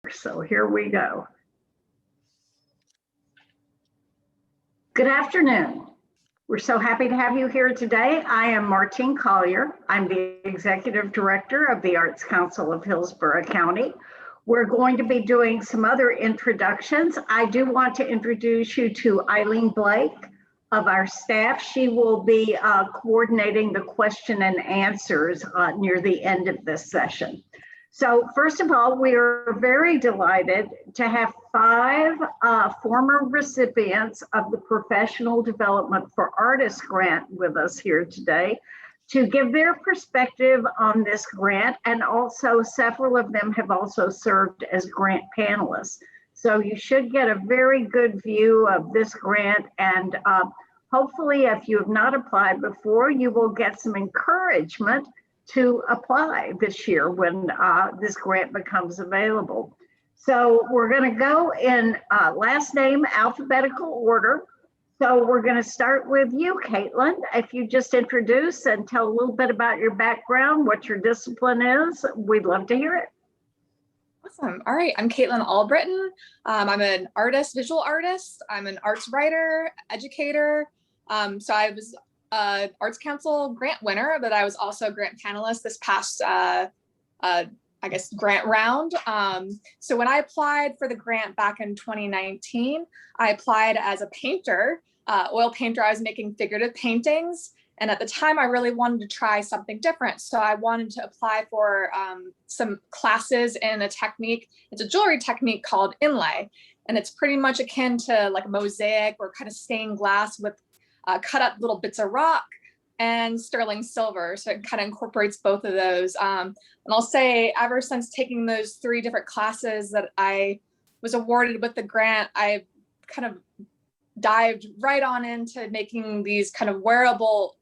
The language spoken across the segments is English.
So here we go. Good afternoon. We're so happy to have you here today. I am Martine Collier. I'm the Executive Director of the Arts Council of Hillsborough County. We're going to be doing some other introductions. I do want to introduce you to Eileen Blake of our staff. She will be coordinating the question and answers near the end of this session. So first of all, we are very delighted to have 5 former recipients of the Professional Development for Artists grant with us here today to give their perspective on this grant, and also several of them have also served as grant panelists. So you should get a very good view of this grant, and hopefully if you have not applied before, you will get some encouragement to apply this year when this grant becomes available. So we're going to go in last name alphabetical order. So we're going to start with you, Caitlin. If you just introduce and tell a little bit about your background, what your discipline is, we'd love to hear it. Awesome. All right. I'm Caitlin Albritton. I'm an artist, visual artist. I'm an arts writer, educator. So I was Arts Council grant winner, but I was also a grant panelist this past, grant round. So when I applied for the grant back in 2019, I applied as a painter, oil painter. I was making figurative paintings. And at the time, I really wanted to try something different. So I wanted to apply for some classes in a technique. It's a jewelry technique called inlay. And it's pretty much akin to like mosaic or kind of stained glass with cut up little bits of rock and sterling silver. So it kind of incorporates both of those. And I'll say ever since taking those 3 different classes that I was awarded with the grant, I kind of dived right on into making these kind of wearable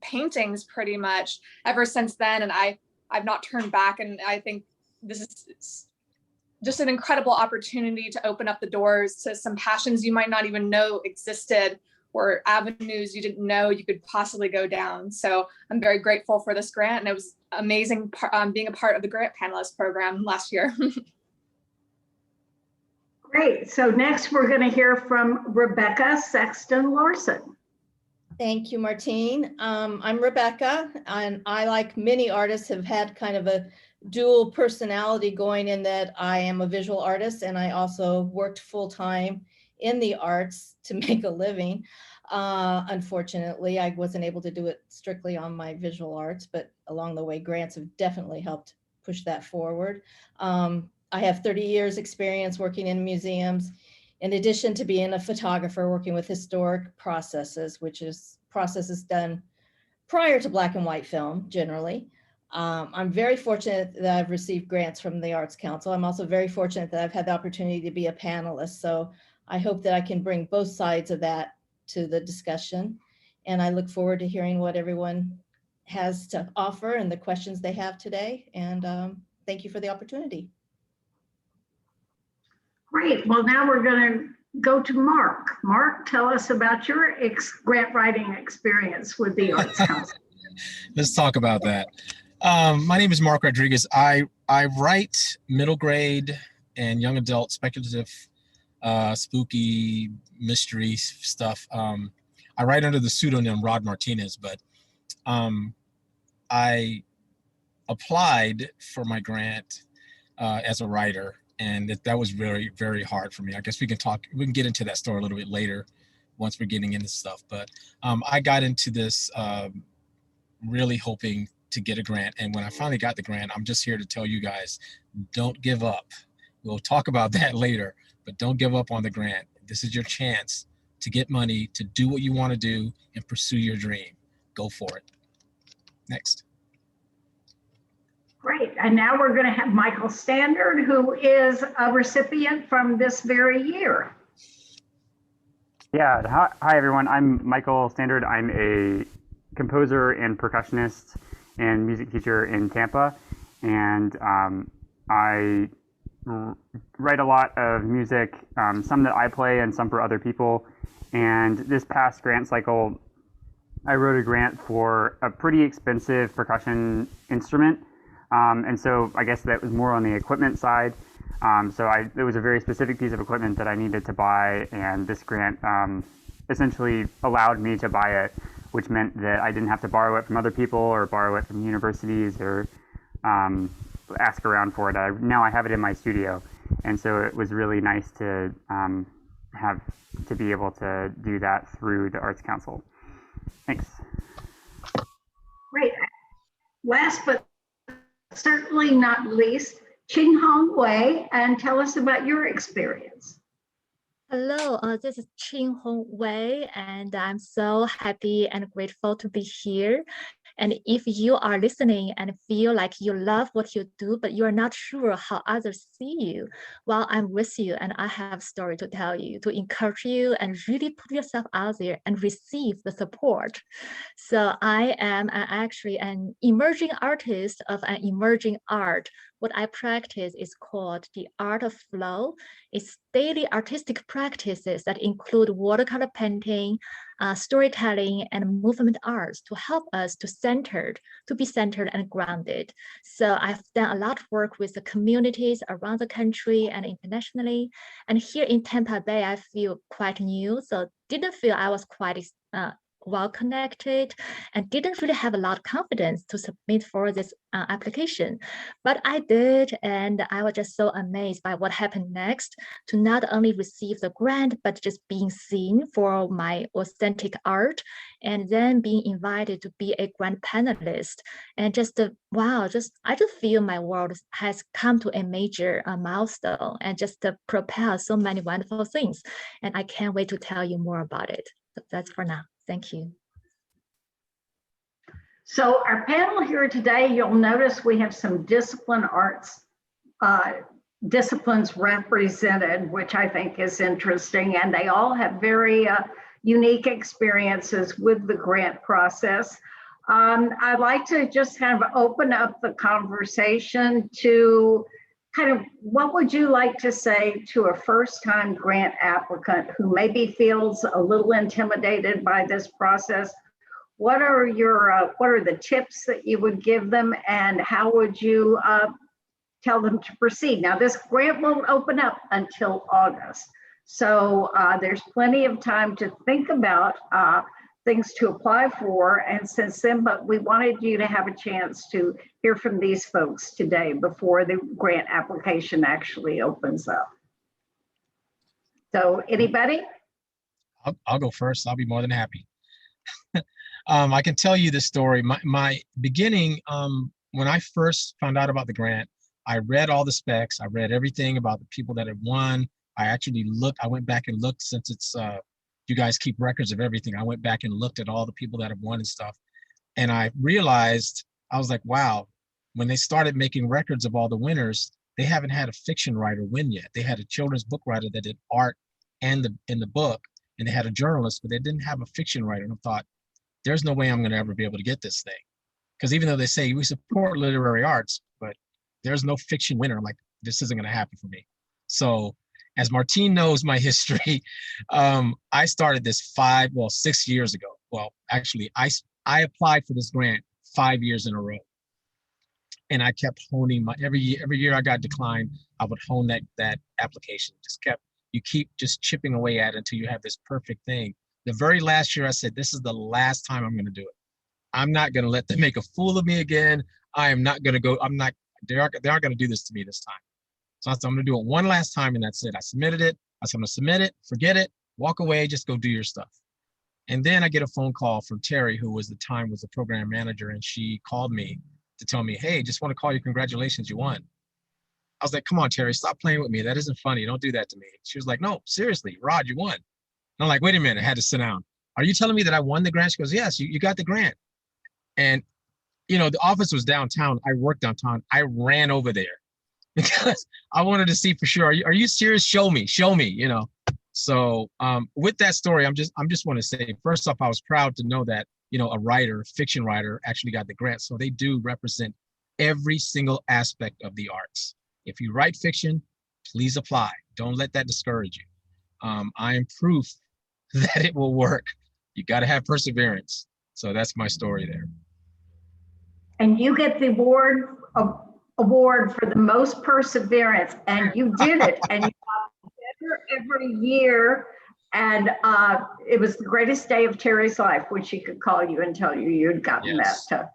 paintings pretty much ever since then. And I've not turned back. And I think this is just an incredible opportunity to open up the doors to some passions you might not even know existed, or avenues you didn't know you could possibly go down. So I'm very grateful for this grant, and it was amazing being a part of the grant panelist program last year. Great. So next we're going to hear from Rebecca Sexton Larson. Thank you, Martine. I'm Rebecca, and I, like many artists, have had kind of a dual personality going in that I am a visual artist and I also worked full-time in the arts to make a living. Unfortunately, I wasn't able to do it strictly on my visual arts, but along the way, grants have definitely helped push that forward. I have 30 years experience working in museums, in addition to being a photographer working with historic processes, which is processes done prior to black and white film generally. I'm very fortunate that I've received grants from the Arts Council. I'm also very fortunate that I've had the opportunity to be a panelist. So I hope that I can bring both sides of that to the discussion. And I look forward to hearing what everyone has to offer and the questions they have today. And thank you for the opportunity. Great. Well, now we're going to go to Mark. Mark, tell us about your grant writing experience with the Arts Council. Let's talk about that. My name is Mark Rodriguez. I write middle grade and young adult speculative, spooky mystery stuff. I write under the pseudonym Rod Martinez, but I applied for my grant as a writer, and that was very, very hard for me. I guess we can get into that story a little bit later once we're getting into stuff. But I got into this really hoping to get a grant. And when I finally got the grant, I'm just here to tell you guys, don't give up. We'll talk about that later, but don't give up on the grant. This is your chance to get money, to do what you want to do and pursue your dream. Go for it. Next. Great. And now we're going to have Michael Standard, who is a recipient from this very year. Yeah. Hi, everyone. I'm Michael Standard. I'm a composer and percussionist and music teacher in Tampa. And I write a lot of music, some that I play and some for other people. And this past grant cycle, I wrote a grant for a pretty expensive percussion instrument. And so I guess that was more on the equipment side. It was a very specific piece of equipment that I needed to buy, and this grant essentially allowed me to buy it, which meant that I didn't have to borrow it from other people or borrow it from universities or ask around for it. Now I have it in my studio, and so it was really nice to be able to do that through the Arts Council. Thanks. Great. Last but certainly not least, Ching Hong Wei, and tell us about your experience. Hello, this is Ching Hong Wei, and I'm so happy and grateful to be here. And if you are listening and feel like you love what you do, but you're not sure how others see you, well, I'm with you and I have a story to tell you, to encourage you and really put yourself out there and receive the support. So I am actually an emerging artist of an emerging art. What I practice is called the art of flow. It's daily artistic practices that include watercolor painting, storytelling, and movement arts to help us to be centered and grounded. So I've done a lot of work with the communities around the country and internationally. And here in Tampa Bay, I feel quite new, so didn't feel I was quite well connected and didn't really have a lot of confidence to submit for this application. But I did, and I was just so amazed by what happened next, to not only receive the grant, but just being seen for my authentic art, and then being invited to be a grant panelist. And just wow, I just feel my world has come to a major milestone and just propel so many wonderful things. And I can't wait to tell you more about it. So that's for now. Thank you. So our panel here today, you'll notice we have some discipline arts disciplines represented, which I think is interesting, and they all have very unique experiences with the grant process. I'd like to just kind of open up the conversation to kind of what would you like to say to a first-time grant applicant who maybe feels a little intimidated by this process? What are the tips that you would give them, and how would you tell them to proceed? Now, this grant won't open up until August, so there's plenty of time to think about things to apply for. And since then, but we wanted you to have a chance to hear from these folks today before the grant application actually opens up. So anybody? I'll go first. I'll be more than happy. I can tell you the story. My beginning, when I first found out about the grant, I read all the specs. I read everything about the people that had won. I went back and looked, since it's, you guys keep records of everything. I went back and looked at all the people that have won and stuff. And I realized, I was like, wow, when they started making records of all the winners, they haven't had a fiction writer win yet. They had a children's book writer that did art and in the book, and they had a journalist, but they didn't have a fiction writer. And I thought, there's no way I'm going to ever be able to get this thing. Because even though they say we support literary arts, but there's no fiction winner, I'm like, this isn't going to happen for me. So as Martine knows my history, I started this 6 years ago. Well, actually, I applied for this grant 5 years in a row. And I kept honing every year I got declined, I would hone that application. You keep just chipping away at it until you have this perfect thing. The very last year I said, this is the last time I'm going to do it. I'm not going to let them make a fool of me again. I am not going to go. They aren't going to do this to me this time. So I said, I'm going to do it one last time, and that's it. I submitted it. I said, I'm going to submit it, forget it, walk away, just go do your stuff. And then I get a phone call from Terry, who was the program manager, and she called me to tell me, hey, just want to call you, congratulations, you won. I was like, come on, Terry, stop playing with me. That isn't funny. Don't do that to me. She was like, no, seriously, Rod, you won. And I'm like, wait a minute, I had to sit down. Are you telling me that I won the grant? She goes, yes, you got the grant. And, the office was downtown. I worked downtown. I ran over there because I wanted to see for sure. Are you serious? Show me, So with that story, I'm just want to say, first off, I was proud to know that, a fiction writer actually got the grant. So they do represent every single aspect of the arts. If you write fiction, please apply. Don't let that discourage you. I am proof that it will work. You got to have perseverance. So that's my story there. And you get the award award for the most perseverance, and you did it, and you got better every year. And it was the greatest day of Terry's life when she could call you and tell you you'd gotten Yes. that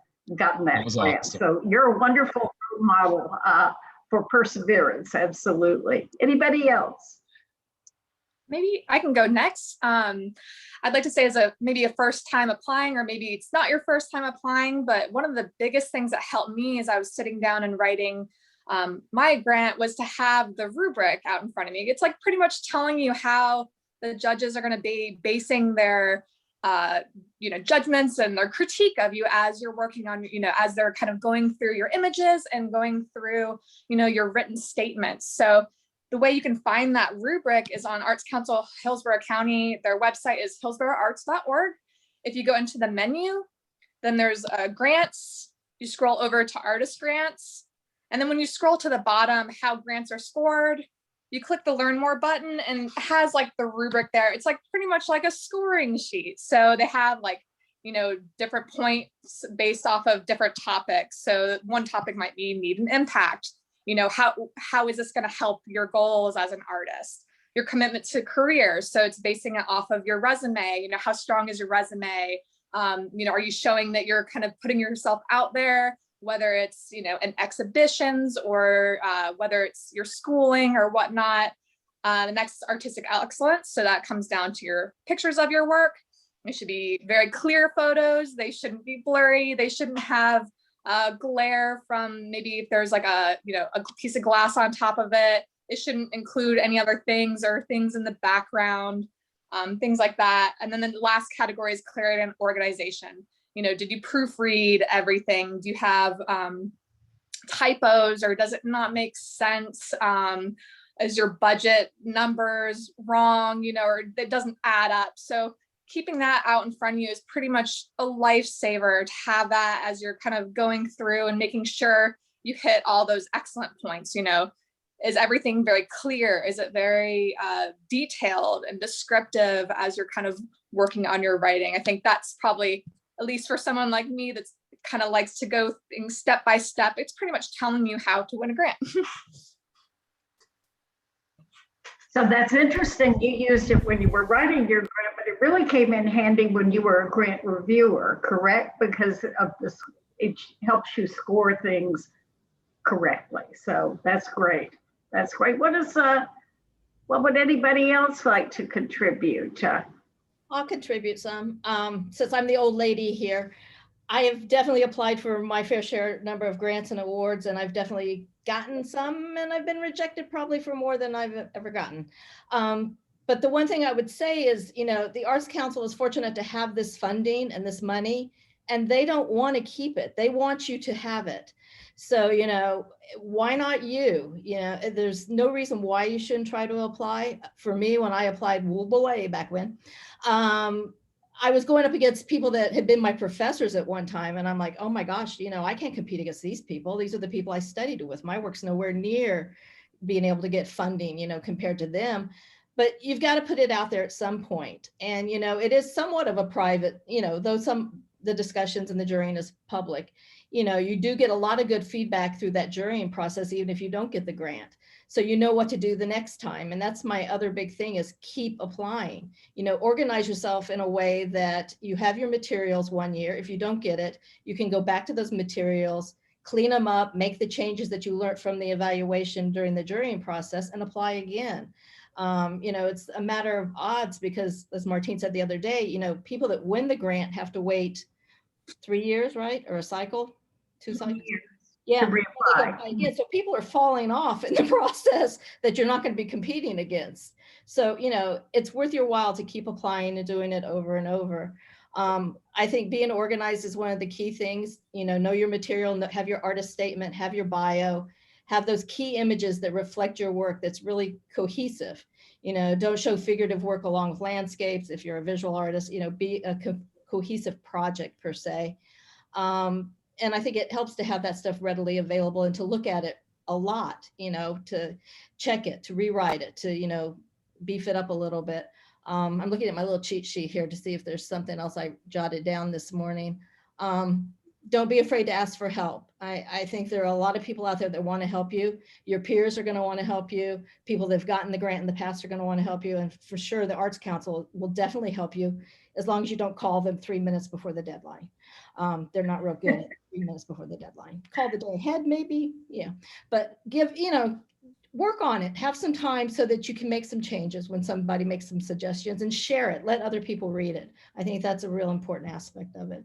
Was grant. awesome. So you're a wonderful role model for perseverance. Absolutely. Anybody else? Maybe I can go next. I'd like to say as maybe a first time applying, or maybe it's not your first time applying, but one of the biggest things that helped me as I was sitting down and writing my grant was to have the rubric out in front of me. It's like pretty much telling you how the judges are going to be basing their judgments and their critique of you as you're working on, as they're kind of going through your images and going through, your written statements. So the way you can find that rubric is on Arts Council Hillsborough County. Their website is hillsborougharts.org. If you go into the menu, then there's grants. You scroll over to artist grants. And then when you scroll to the bottom, how grants are scored, you click the learn more button and it has like the rubric there. It's like pretty much like a scoring sheet. So they have like, different points based off of different topics. So one topic might be need and impact. How is this going to help your goals as an artist? Your commitment to career. So it's basing it off of your resume. How strong is your resume? Are you showing that you're kind of putting yourself out there, whether it's, in exhibitions or whether it's your schooling or whatnot. The next, artistic excellence. So that comes down to your pictures of your work. They should be very clear photos. They shouldn't be blurry. They shouldn't have glare from maybe if there's like a piece of glass on top of it. It shouldn't include any other things or things in the background, things like that. And then the last category is clarity and organization. Did you proofread everything? Do you have typos, or does it not make sense? Is your budget numbers wrong, or it doesn't add up? So keeping that out in front of you is pretty much a lifesaver to have that as you're kind of going through and making sure you hit all those excellent points. Is everything very clear? Is it very detailed and descriptive as you're kind of working on your writing? I think that's probably, at least for someone like me that's kind of likes to go things step by step, it's pretty much telling you how to win a grant. So that's interesting. You used it when you were writing your grant, but it really came in handy when you were a grant reviewer, correct? Because of this, it helps you score things correctly. So that's great. That's great. What would anybody else like to contribute? I'll contribute some. Since I'm the old lady here, I have definitely applied for my fair share number of grants and awards, and I've definitely gotten some, and I've been rejected probably for more than I've ever gotten. But the one thing I would say is, the Arts Council is fortunate to have this funding and this money, and they don't want to keep it. They want you to have it. So, why not you? There's no reason why you shouldn't try to apply. For me, when I applied way back when, I was going up against people that had been my professors at one time. And I'm like, oh my gosh, I can't compete against these people. These are the people I studied with. My work's nowhere near being able to get funding, compared to them. But you've got to put it out there at some point. And, it is somewhat of a private, though the discussions and the jurying is public, you do get a lot of good feedback through that jurying process, even if you don't get the grant. So you know what to do the next time. And that's my other big thing is keep applying, organize yourself in a way that you have your materials one year. If you don't get it, you can go back to those materials, clean them up, make the changes that you learned from the evaluation during the jurying process and apply again. It's a matter of odds because as Martine said the other day, people that win the grant have to wait 3 years, right? Or a cycle, 2 cycles. Yeah. To reapply. Yeah, so people are falling off in the process that you're not going to be competing against. So, it's worth your while to keep applying and doing it over and over. I think being organized is one of the key things, know your material, have your artist statement, have your bio, have those key images that reflect your work that's really cohesive. Don't show figurative work along with landscapes. If you're a visual artist, be a cohesive project per se. And I think it helps to have that stuff readily available and to look at it a lot, to check it, to rewrite it, to, beef it up a little bit. I'm looking at my little cheat sheet here to see if there's something else I jotted down this morning. don't be afraid to ask for help. I think there are a lot of people out there that want to help you. Your peers are going to want to help you. People that have gotten the grant in the past are going to want to help you. And for sure, the Arts Council will definitely help you as long as you don't call them 3 minutes before the deadline. They're not real good at 3 minutes before the deadline. Call the day ahead, maybe. Yeah. But work on it. Have some time so that you can make some changes when somebody makes some suggestions, and share it. Let other people read it. I think that's a real important aspect of it.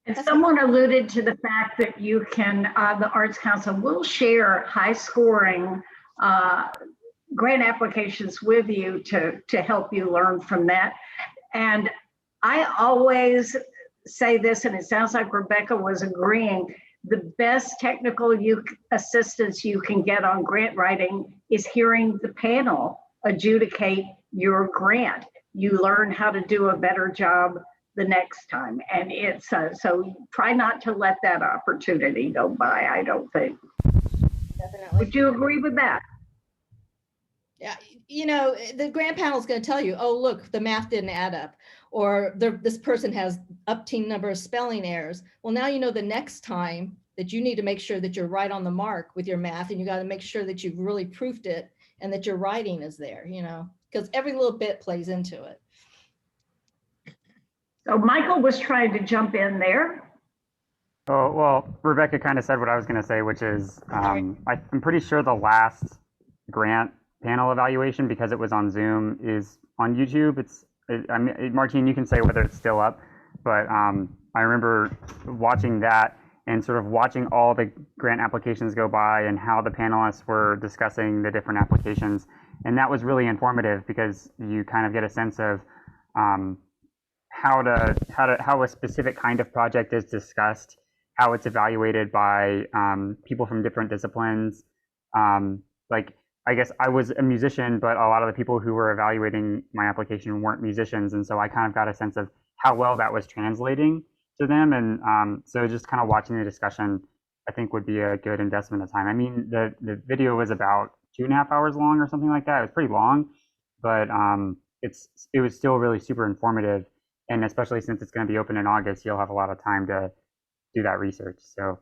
And someone alluded to the fact that you can, the Arts Council will share high scoring grant applications with you to help you learn from that. And I always say this, and it sounds like Rebecca was agreeing, the best technical assistance you can get on grant writing is hearing the panel adjudicate your grant. You learn how to do a better job the next time. And it's so try not to let that opportunity go by, I don't think. Definitely. Would you agree with that? Yeah, the grant panel is going to tell you, oh, look, the math didn't add up, or this person has upteen number of spelling errors. Well, now you know the next time that you need to make sure that you're right on the mark with your math, and you got to make sure that you've really proofed it and that your writing is there, because every little bit plays into it. So Michael was trying to jump in there. Oh, well, Rebecca kind of said what I was going to say, which is I'm pretty sure the last grant panel evaluation, because it was on Zoom, is on YouTube. I mean, Martine, you can say whether it's still up, but I remember watching that and sort of watching all the grant applications go by and how the panelists were discussing the different applications. And that was really informative, because you kind of get a sense of how a specific kind of project is discussed, how it's evaluated by people from different disciplines. Like, I guess I was a musician, but a lot of the people who were evaluating my application weren't musicians. And so I kind of got a sense of how well that was translating to them. And so just kind of watching the discussion, I think, would be a good investment of time. I mean, the video was about 2.5 hours long or something like that. It was pretty long, but it was still really super informative. And especially since it's going to be open in August, you'll have a lot of time to do that research. So,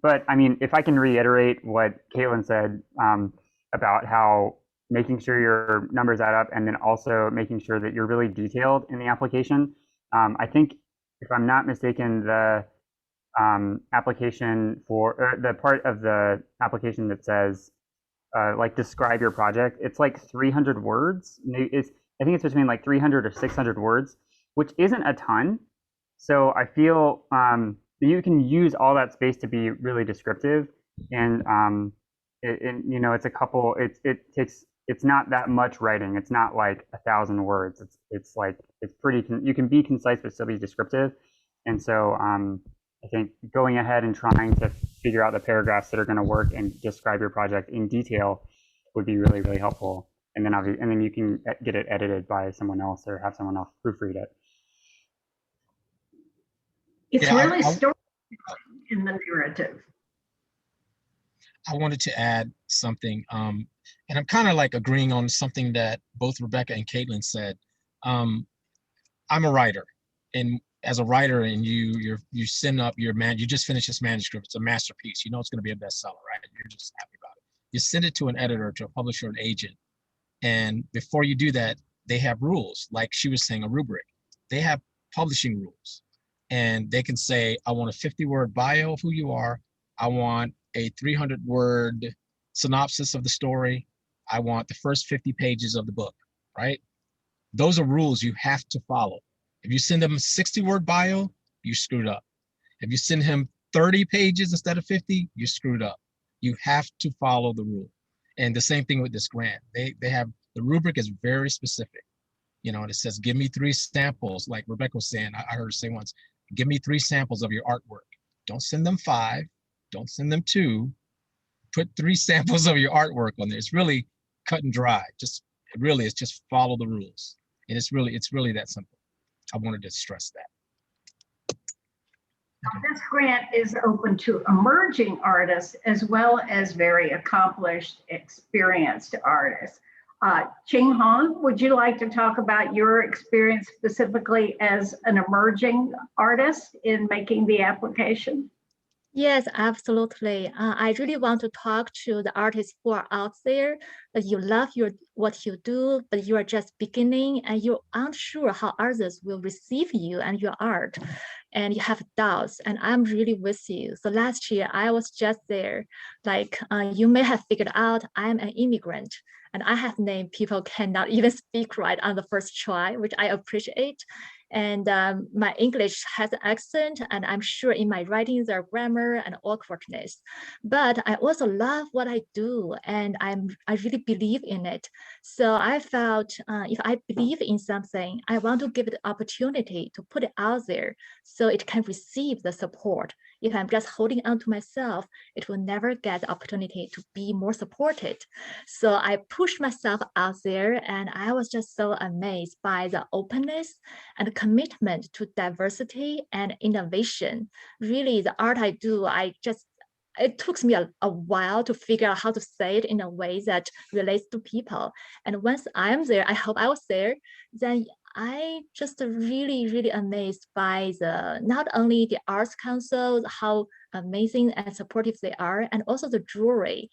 but I mean, if I can reiterate what Caitlin said about how making sure your numbers add up, and then also making sure that you're really detailed in the application. I think, if I'm not mistaken, the application or the part of the application that says like describe your project, it's like 300 words. I think it's between like 300 or 600 words, which isn't a ton. So I feel you can use all that space to be really descriptive, and it's a couple. It's not that much writing. It's not like 1,000 words. It's pretty. You can be concise but still be descriptive, and so I think going ahead and trying to figure out the paragraphs that are going to work and describe your project in detail would be really, really helpful. And then you can get it edited by someone else or have someone else proofread it. It's really story in the narrative. I wanted to add something, and I'm kind of like agreeing on something that both Rebecca and Caitlin said. I'm a writer, and as a writer, and you send up you just finished this manuscript. It's a masterpiece. You know it's going to be a bestseller, right? You're just happy about it. You send it to an editor, to a publisher, an agent, and before you do that, they have rules. Like she was saying, a rubric. They have publishing rules, and they can say, I want a 50-word bio of who you are. I want a 300-word synopsis of the story. I want the first 50 pages of the book, right? Those are rules you have to follow. If you send them a 60-word bio, you screwed up. If you send him 30 pages instead of 50, you screwed up. You have to follow the rule. And the same thing with this grant. They have, the rubric is very specific, and it says, give me 3 samples. Like Rebecca was saying, I heard her say once, give me 3 samples of your artwork. Don't send them 5, don't send them 2, put 3 samples of your artwork on there. It's really cut and dry. It's just follow the rules. And it's really that simple. I wanted to stress that. This grant is open to emerging artists as well as very accomplished, experienced artists. Ching Hong, would you like to talk about your experience specifically as an emerging artist in making the application? Yes, absolutely. I really want to talk to the artists who are out there that you love what you do, but you are just beginning and you're unsure how others will receive you and your art, and you have doubts. And I'm really with you. So last year I was just there. Like you may have figured out, I'm an immigrant, and I have named people cannot even speak right on the first try, which I appreciate. And my English has an accent, and I'm sure in my writings there are grammar and awkwardness. But I also love what I do, and I really believe in it. So I felt if I believe in something, I want to give it the opportunity to put it out there so it can receive the support. If I'm just holding on to myself, it will never get the opportunity to be more supported. So I pushed myself out there, and I was just so amazed by the openness and commitment to diversity and innovation. Really, the art I do, it took me a while to figure out how to say it in a way that relates to people. And once I'm there, I hope I was there, then I just really, really amazed by not only the Arts Council, how amazing and supportive they are, and also the jury.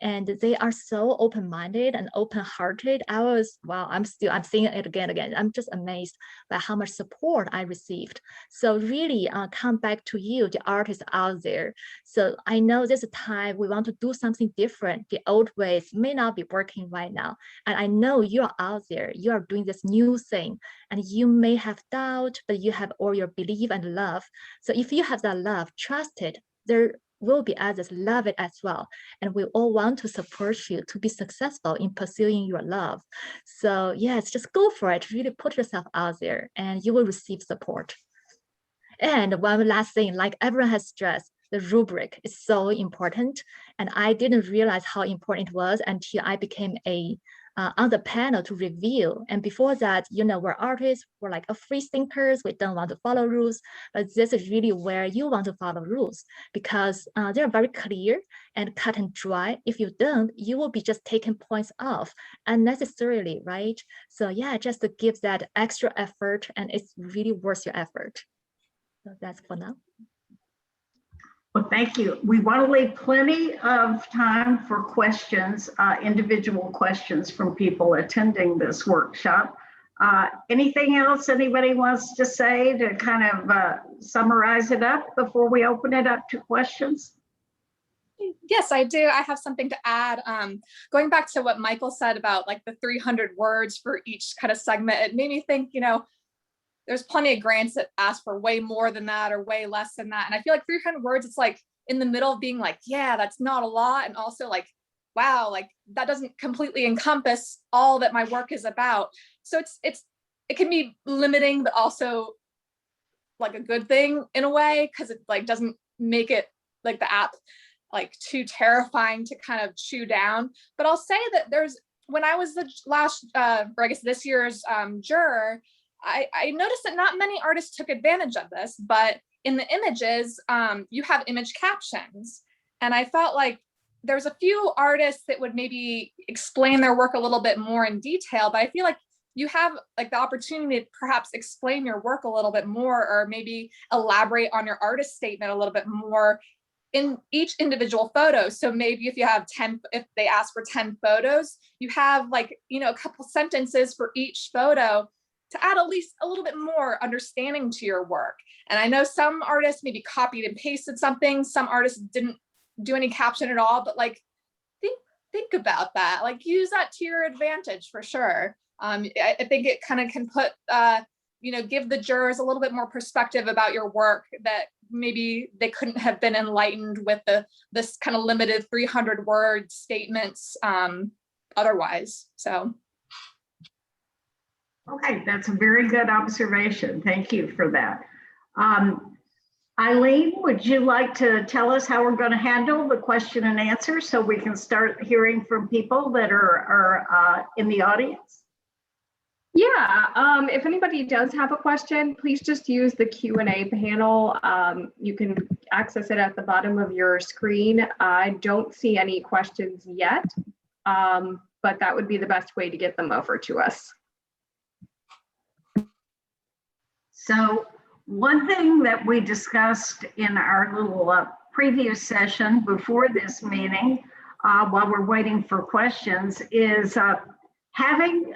And they are so open-minded and open-hearted. Wow, I'm seeing it again. I'm just amazed by how much support I received. So really come back to you, the artists out there. So I know there's a time we want to do something different. The old ways may not be working right now. And I know you're out there, you are doing this new thing, and you may have doubt, but you have all your belief and love. So if you have that love, trust it, there will be others love it as well. And we all want to support you to be successful in pursuing your love. So yes, just go for it. Really put yourself out there and you will receive support. And one last thing, like everyone has stressed, the rubric is so important. And I didn't realize how important it was until I became on the panel to review. And before that, we're artists, we're like free thinkers, we don't want to follow rules, but this is really where you want to follow rules because they're very clear and cut and dry. If you don't, you will be just taking points off unnecessarily, right? So yeah, just to give that extra effort, and it's really worth your effort. So that's for now. Well, thank you. We want to leave plenty of time for questions, individual questions from people attending this workshop. Anything else anybody wants to say to kind of summarize it up before we open it up to questions? Yes, I do. I have something to add. Going back to what Michael said about like the 300 words for each kind of segment, it made me think, there's plenty of grants that ask for way more than that or way less than that. And I feel like 300 words, it's like in the middle of being like, yeah, that's not a lot. And also like, wow, like that doesn't completely encompass all that my work is about. So it can be limiting, but also like a good thing in a way, because it like doesn't make it like the app like too terrifying to kind of chew down. But I'll say that when I was the last, or I guess this year's juror, I noticed that not many artists took advantage of this, but in the images, you have image captions. And I felt like there's a few artists that would maybe explain their work a little bit more in detail, but I feel like you have like the opportunity to perhaps explain your work a little bit more, or maybe elaborate on your artist statement a little bit more in each individual photo. So maybe if you have 10, if they ask for 10 photos, you have like, a couple sentences for each photo to add at least a little bit more understanding to your work. And I know some artists maybe copied and pasted something. Some artists didn't do any caption at all, but like, think about that. Like use that to your advantage for sure. I think it kind of can put, give the jurors a little bit more perspective about your work that maybe they couldn't have been enlightened with this kind of limited 300 word statements otherwise. So. Okay, that's a very good observation. Thank you for that. Eileen, would you like to tell us how we're going to handle the question and answer so we can start hearing from people that are in the audience? Yeah, if anybody does have a question, please just use the Q&A panel. You can access it at the bottom of your screen. I don't see any questions yet, but but that would be the best way to get them over to us. So one thing that we discussed in our little previous session before this meeting, while we're waiting for questions, is having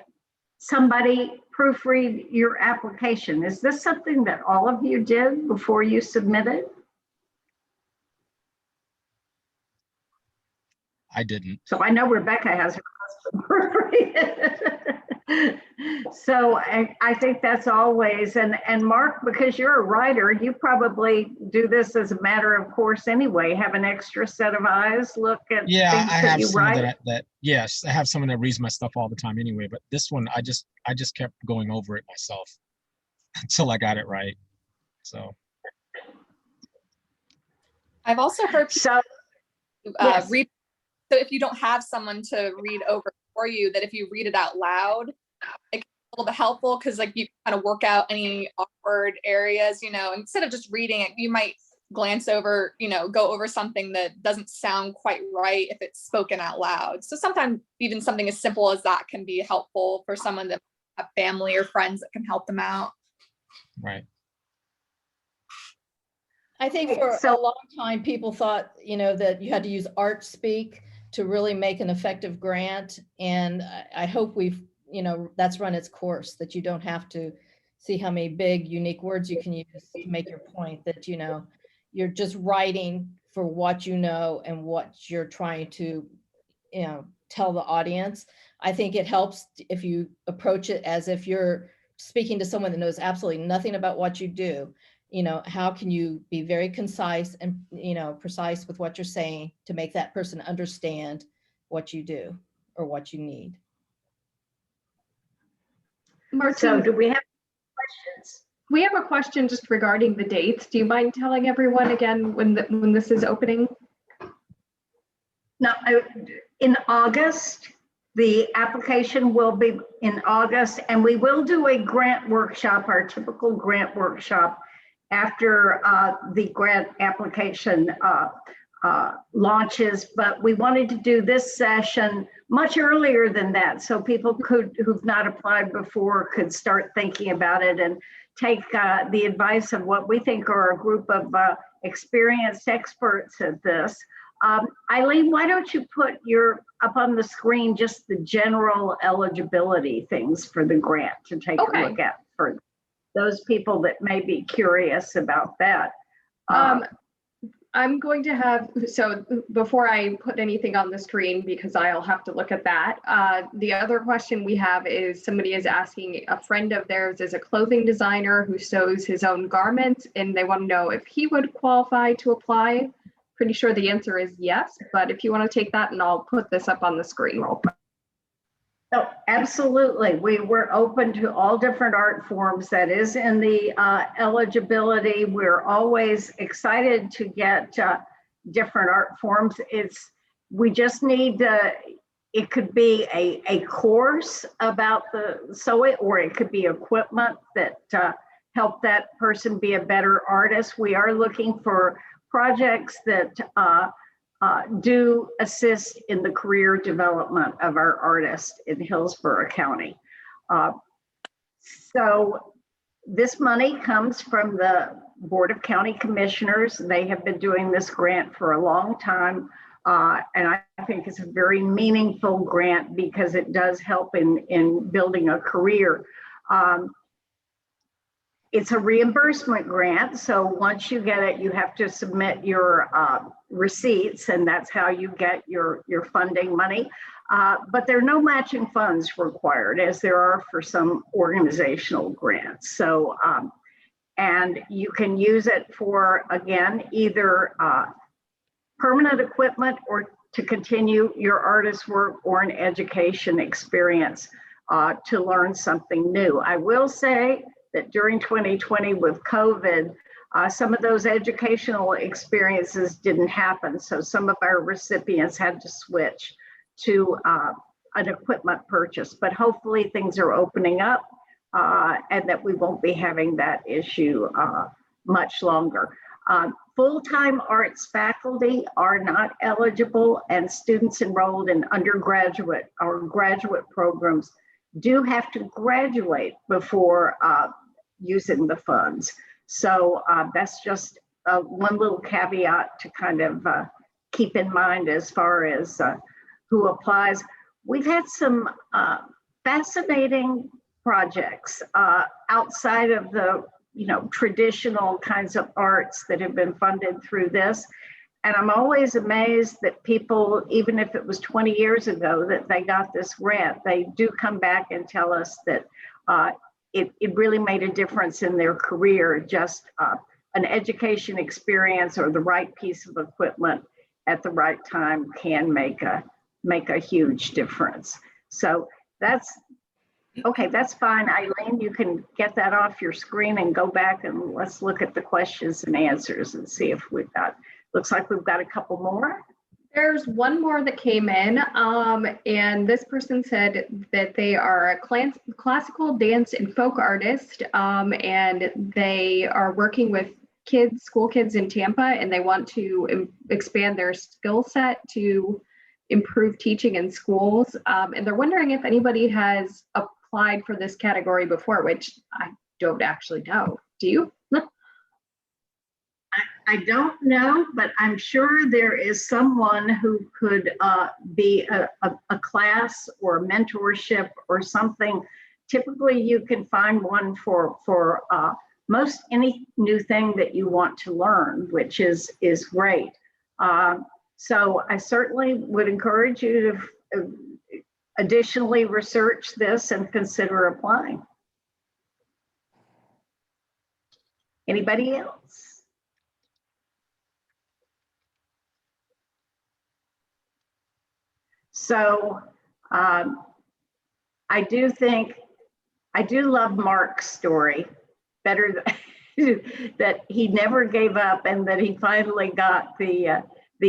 somebody proofread your application. Is this something that all of you did before you submitted? I didn't. So I know Rebecca has her husband proofread. So I think that's always, and Mark, because you're a writer, you probably do this as a matter of course anyway, have an extra set of eyes, look at Yeah, things I that have you someone write. that yes, I have someone that reads my stuff all the time anyway, but this one I just kept going over it myself until I got it right. So I've also heard So people yes. read. So if you don't have someone to read over for you, that if you read it out loud, it can be a little bit helpful because like you kind of work out any awkward areas, you know, instead of just reading it, you might glance over, you know, go over something that doesn't sound quite right if it's spoken out loud. So sometimes even something as simple as that can be helpful for someone that have family or friends that can help them out. right. I think for So- a long time, people thought, you know, that you had to use art speak to really make an effective grant. And I hope we've, you know, that's run its course, that you don't have to see how many big, unique words you can use to make your point, that, you know, you're just writing for what you know and what you're trying to, you know, tell the audience. I think it helps if you approach it as if you're speaking to someone that knows absolutely nothing about what you do. You know, how can you be very concise and, you know, precise with what you're saying to make that person understand what you do or what you need? Martin, So do we have questions? we have a question just regarding the dates. Do you mind telling everyone again when this is opening? No, in August, the application will be in August, and we will do a grant workshop, our typical grant workshop, after the grant application launches. But we wanted to do this session much earlier than that, so people who've not applied before could start thinking about it and take the advice of what we think are a group of experienced experts at this. Eileen, why don't you put up on the screen just the general eligibility things for the grant to take a look at for those people that may be curious about that. I'm going to have, so before I put anything on the screen, because I'll have to look at that, the other question we have is somebody is asking, a friend of theirs is a clothing designer who sews his own garments, and they want to know if he would qualify to apply. Pretty sure the answer is yes, but if you want to take that, and I'll put this up on the screen real quick. Oh, absolutely. We're open to all different art forms. That is in the eligibility. We're always excited to get different art forms. We just need it could be a course about the sewing, or it could be equipment that help that person be a better artist. We are looking for projects that do assist in the career development of our artists in Hillsborough County. So this money comes from the Board of County Commissioners. They have been doing this grant for a long time. And I think it's a very meaningful grant because it does help in building a career. It's a reimbursement grant, so once you get it, you have to submit your receipts, and that's how you get your funding money. But there are no matching funds required, as there are for some organizational grants. So, and you can use it for, again, either permanent equipment or to continue your artist work, or an education experience to learn something new. I will say that during 2020 with COVID, some of those educational experiences didn't happen. So some of our recipients had to switch to an equipment purchase, but hopefully things are opening up and that we won't be having that issue much longer. Full-time arts faculty are not eligible, and students enrolled in undergraduate or graduate programs do have to graduate before using the funds. So that's just one little caveat to kind of keep in mind as far as who applies. We've had some fascinating projects outside of the traditional kinds of arts that have been funded through this. And I'm always amazed that people, even if it was 20 years ago that they got this grant, they do come back and tell us that it really made a difference in their career. Just an education experience or the right piece of equipment at the right time can make a huge difference. So that's okay, that's fine. Eileen, you can get that off your screen and go back and let's look at the questions and answers and see if we've got, looks like we've got a couple more. There's one more that came in, and this person said that they are a classical dance and folk artist, and they are working with kids, school kids in Tampa, and they want to expand their skill set to improve teaching in schools. And they're wondering if anybody has applied for this category before, which I don't actually know. Do you? I don't know, but I'm sure there is someone who could be a class or mentorship or something. Typically, you can find one for most any new thing that you want to learn, which is great. So I certainly would encourage you to additionally research this and consider applying. Anybody else? So I do love Mark's story better that he never gave up and that he finally got the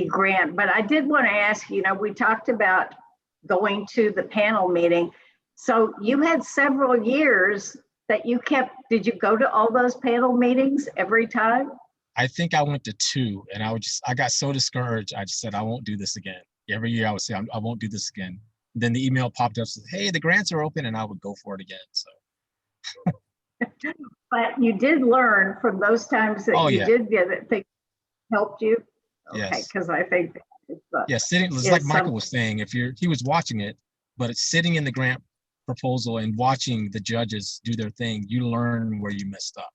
grant. But I did want to ask, we talked about going to the panel meeting. So you had several years that you kept, did you go to all those panel meetings every time? I think I went to 2, and I got so discouraged. I just said, I won't do this again. Every year I would say, I won't do this again. Then the email popped up, said, hey, the grants are open, and I would go for it again. So. But you did learn from those times that did get it. They helped you. Okay, because I think it's sitting, it's like Michael was saying, he was watching it, but it's sitting in the grant proposal and watching the judges do their thing, you learn where you messed up.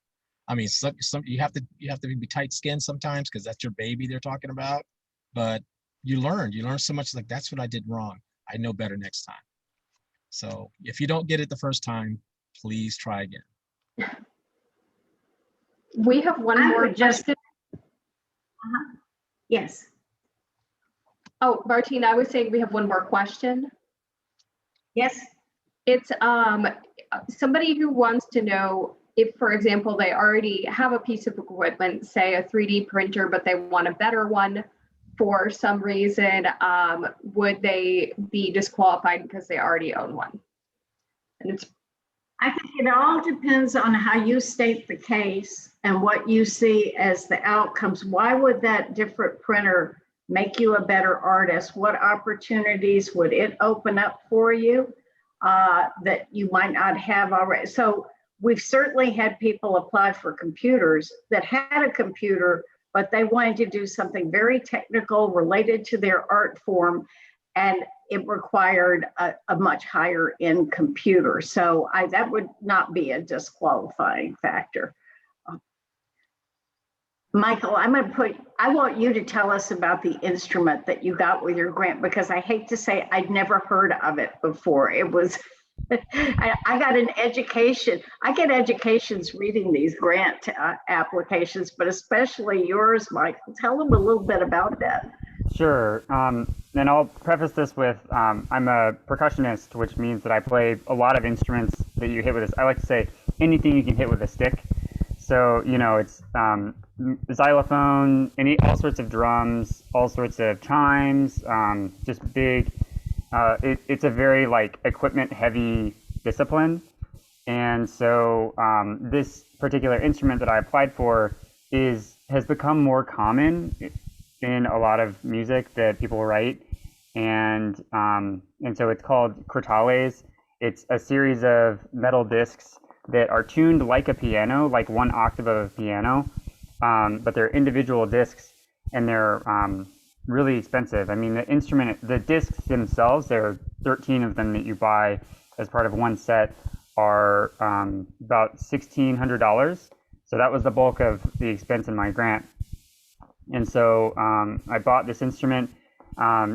I mean, some you have to be tight-skinned sometimes because that's your baby they're talking about, but you learn so much, like, that's what I did wrong. I know better next time. So if you don't get it the first time, please try again. We have one more question. Yes. Oh, Martina, I was saying we have one more question. Yes. It's somebody who wants to know if, for example, they already have a piece of equipment, say a 3D printer, but they want a better one for some reason, would they be disqualified because they already own one? And I think it all depends on how you state the case and what you see as the outcomes. Why would that different printer make you a better artist? What opportunities would it open up for you that you might not have already? So we've certainly had people apply for computers that had a computer, but they wanted to do something very technical related to their art form, and it required a much higher end computer. So that would not be a disqualifying factor. Michael, I want you to tell us about the instrument that you got with your grant, because I hate to say I'd never heard of it before. It was, I got an education. I get educations reading these grant applications, but especially yours, Michael. Tell them a little bit about that. Sure. And I'll preface this with, I'm a percussionist, which means that I play a lot of instruments that you hit with this. I like to say anything you can hit with a stick. So, it's xylophone, all sorts of drums, all sorts of chimes, just big. It's a very equipment heavy discipline. And so this particular instrument that I applied for is has become more common in a lot of music that people write, and so it's called crotales. It's a series of metal discs that are tuned like a piano, like one octave of a piano, but they're individual discs, and they're really expensive. I mean, the discs themselves, there are 13 of them that you buy as part of one set, are about $1,600. So that was the bulk of the expense in my grant. And so I bought this instrument.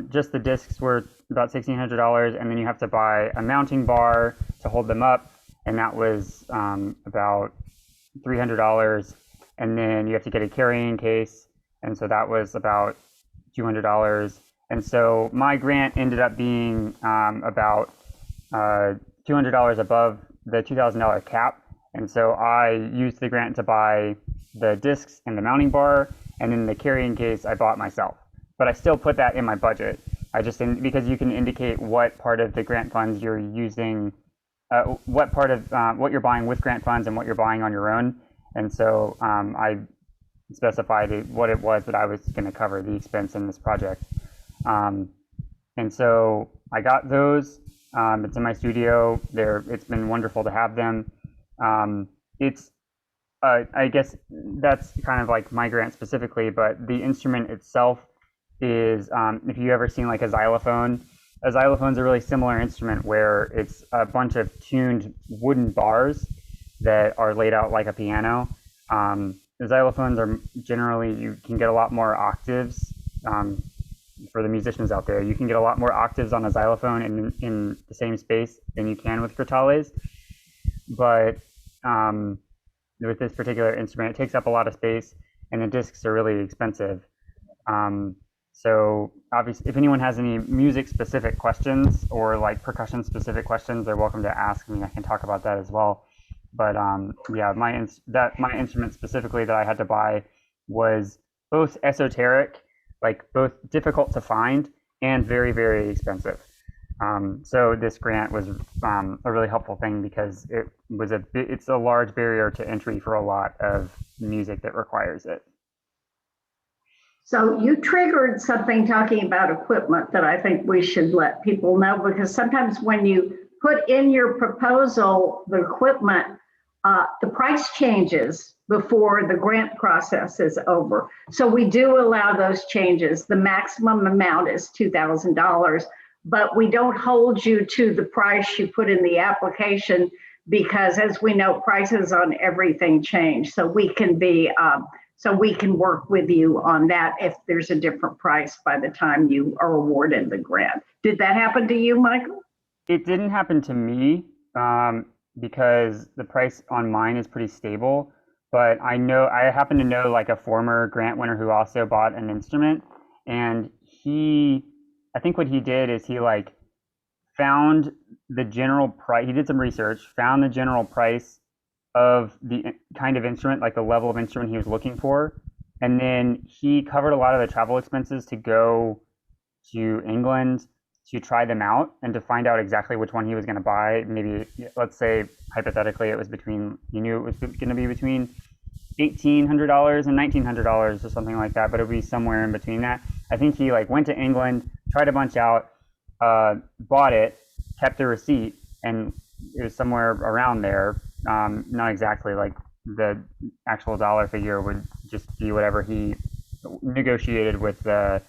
Just the discs were about $1,600, and then you have to buy a mounting bar to hold them up, and that was about $300. And then you have to get a carrying case, and so that was about $200. And so my grant ended up being about $200 above the $2,000 cap. And so I used the grant to buy the discs and the mounting bar, and then the carrying case I bought myself. But I still put that in my budget. Because you can indicate what part of the grant funds you're using, what part of what you're buying with grant funds and what you're buying on your own. And so I specified what it was that I was going to cover the expense in this project. And so I got those. It's in my studio. It's been wonderful to have them. I guess that's kind of like my grant specifically, but the instrument itself is, if you ever seen like a xylophone's a really similar instrument where it's a bunch of tuned wooden bars that are laid out like a piano. The xylophones are generally, you can get a lot more octaves. For the musicians out there, you can get a lot more octaves on a xylophone in the same space than you can with crotales. But with this particular instrument, it takes up a lot of space, and the discs are really expensive. So obviously, if anyone has any music-specific questions or like percussion-specific questions, they're welcome to ask me. I can talk about that as well. But yeah, my instrument specifically that I had to buy was both esoteric, like both difficult to find, and very, very expensive. So this grant was a really helpful thing because it's a large barrier to entry for a lot of music that requires it. So you triggered something talking about equipment that I think we should let people know, because sometimes when you put in your proposal the equipment, the price changes before the grant process is over. So we do allow those changes. The maximum amount is $2,000, but we don't hold you to the price you put in the application, because as we know, prices on everything change. So we can work with you on that if there's a different price by the time you are awarded the grant. Did that happen to you, Michael? It didn't happen to me because the price on mine is pretty stable. But I happen to know like a former grant winner who also bought an instrument, and I think what he did is he like found the general price. He did some research, found the general price of the kind of instrument, like the level of instrument he was looking for, and then he covered a lot of the travel expenses to go to England to try them out and to find out exactly which one he was going to buy. Maybe, let's say hypothetically, he knew it was going to be between $1,800 and $1,900 or something like that, but it would be somewhere in between that. I think he like went to England, tried a bunch out, bought it, kept the receipt, and it was somewhere around there. Not exactly like the actual dollar figure, would just be whatever he negotiated with the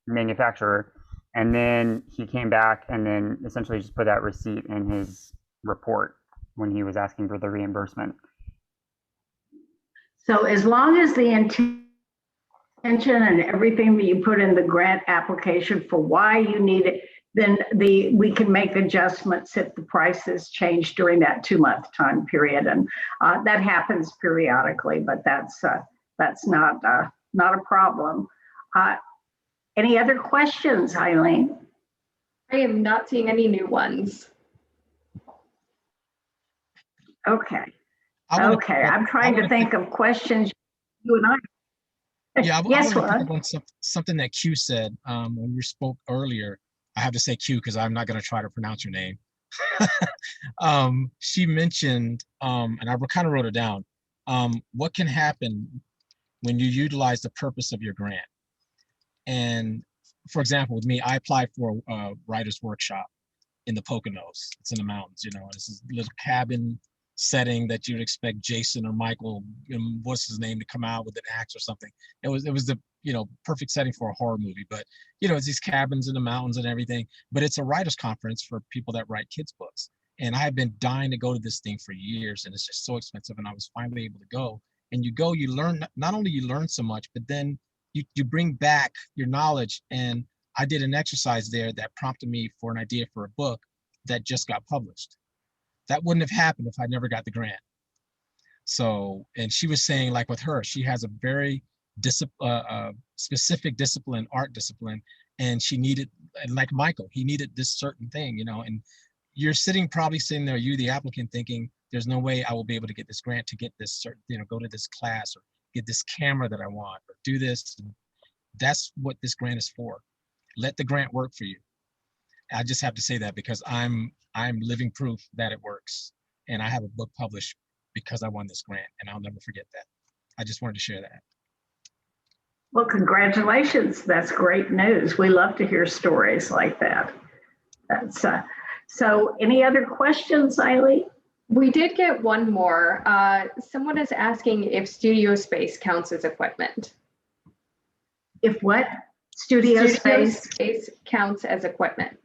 manufacturer. And then he came back and then essentially just put that receipt in his report when he was asking for the reimbursement. So as long as the intention and everything that you put in the grant application for why you need it, then we can make adjustments if the prices change during that 2-month time period. And that happens periodically, but that's not a problem. Any other questions, Eileen? I am not seeing any new ones. Okay. I'm trying to think of questions you and I. Yeah, I Yes, want to pick up on something that Q said when we spoke earlier. I have to say Q because I'm not going to try to pronounce your name. She mentioned, and I kind of wrote it down, what can happen when you utilize the purpose of your grant. And for example, with me, I applied for a writer's workshop in the Poconos. It's in the mountains, it's a little cabin setting that you'd expect Jason or Michael, what's his name, to come out with an axe or something. It was the perfect setting for a horror movie. But it's these cabins in the mountains and everything. But it's a writers conference for people that write kids books. And I have been dying to go to this thing for years, and it's just so expensive. And I was finally able to go. And you go, you learn, not only you learn so much, but then you bring back your knowledge. And I did an exercise there that prompted me for an idea for a book that just got published. That wouldn't have happened if I never got the grant. So, and she was saying, like with her, she has a very specific discipline, art discipline, and she needed, and like Michael, he needed this certain thing, and you're probably sitting there, you, the applicant, thinking, there's no way I will be able to get this grant to get this certain, go to this class or get this camera that I want or do this. That's what this grant is for. Let the grant work for you. I just have to say that because I'm living proof that it works. And I have a book published because I won this grant, and I'll never forget that. I just wanted to share that. Well, congratulations. That's great news. We love to hear stories like that. That's so any other questions, Eileen? We did get one more. Someone is asking if studio space counts as equipment. If what? Studio space counts as equipment.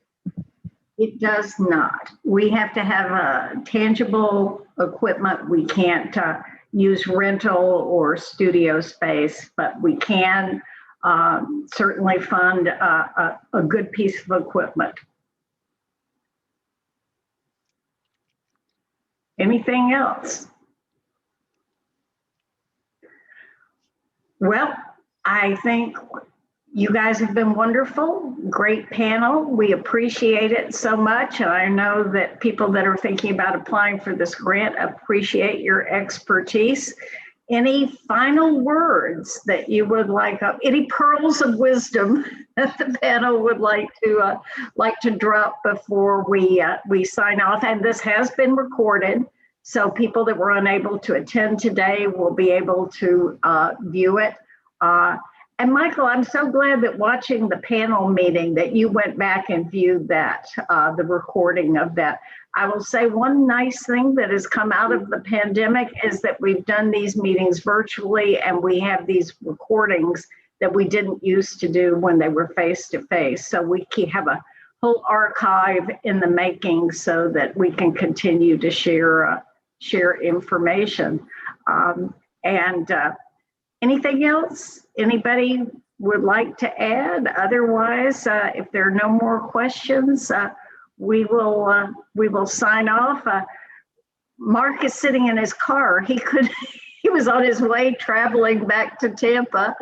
It does not. We have to have tangible equipment. We can't use rental or studio space, but we can certainly fund a good piece of equipment. Anything else? Well, I think you guys have been wonderful, great panel. We appreciate it so much. And I know that people that are thinking about applying for this grant appreciate your expertise. Any final words that you would like, any pearls of wisdom that the panel would like to drop before we sign off? And this has been recorded, so people that were unable to attend today will be able to view it. And Michael, I'm so glad that watching the panel meeting that you went back and viewed that, the recording of that. I will say one nice thing that has come out of the pandemic is that we've done these meetings virtually, and we have these recordings that we didn't used to do when they were face to face. So we have a whole archive in the making so that we can continue to share information. Anything else anybody would like to add? Otherwise, if there are no more questions, we will sign off. Mark is sitting in his car. He was on his way traveling back to Tampa.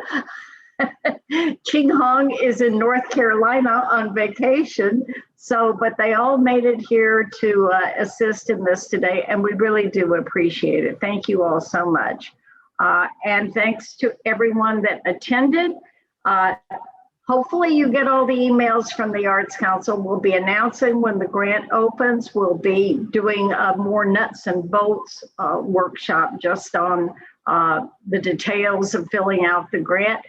Ching Hong is in North Carolina on vacation. But they all made it here to assist in this today, and we really do appreciate it. Thank you all so much. And thanks to everyone that attended. Hopefully you get all the emails from the Arts Council. We'll be announcing when the grant opens. We'll be doing a more nuts and bolts workshop just on the details of filling out the grant.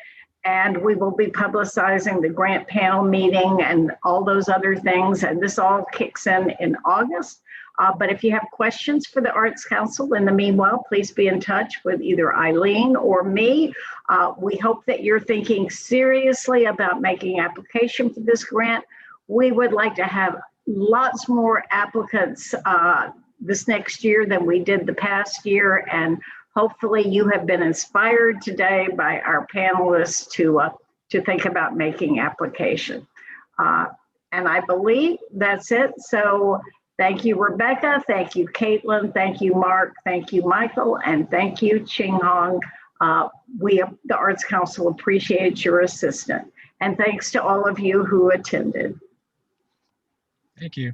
And we will be publicizing the grant panel meeting and all those other things. And this all kicks in August. But if you have questions for the Arts Council in the meanwhile, please be in touch with either Eileen or me. We hope that you're thinking seriously about making application for this grant. We would like to have lots more applicants this next year than we did the past year. And hopefully you have been inspired today by our panelists to think about making application. And I believe that's it. So thank you, Rebecca. Thank you, Caitlin. Thank you, Mark. Thank you, Michael. And thank you, Ching Hong. The Arts Council appreciates your assistance. And thanks to all of you who attended. Thank you.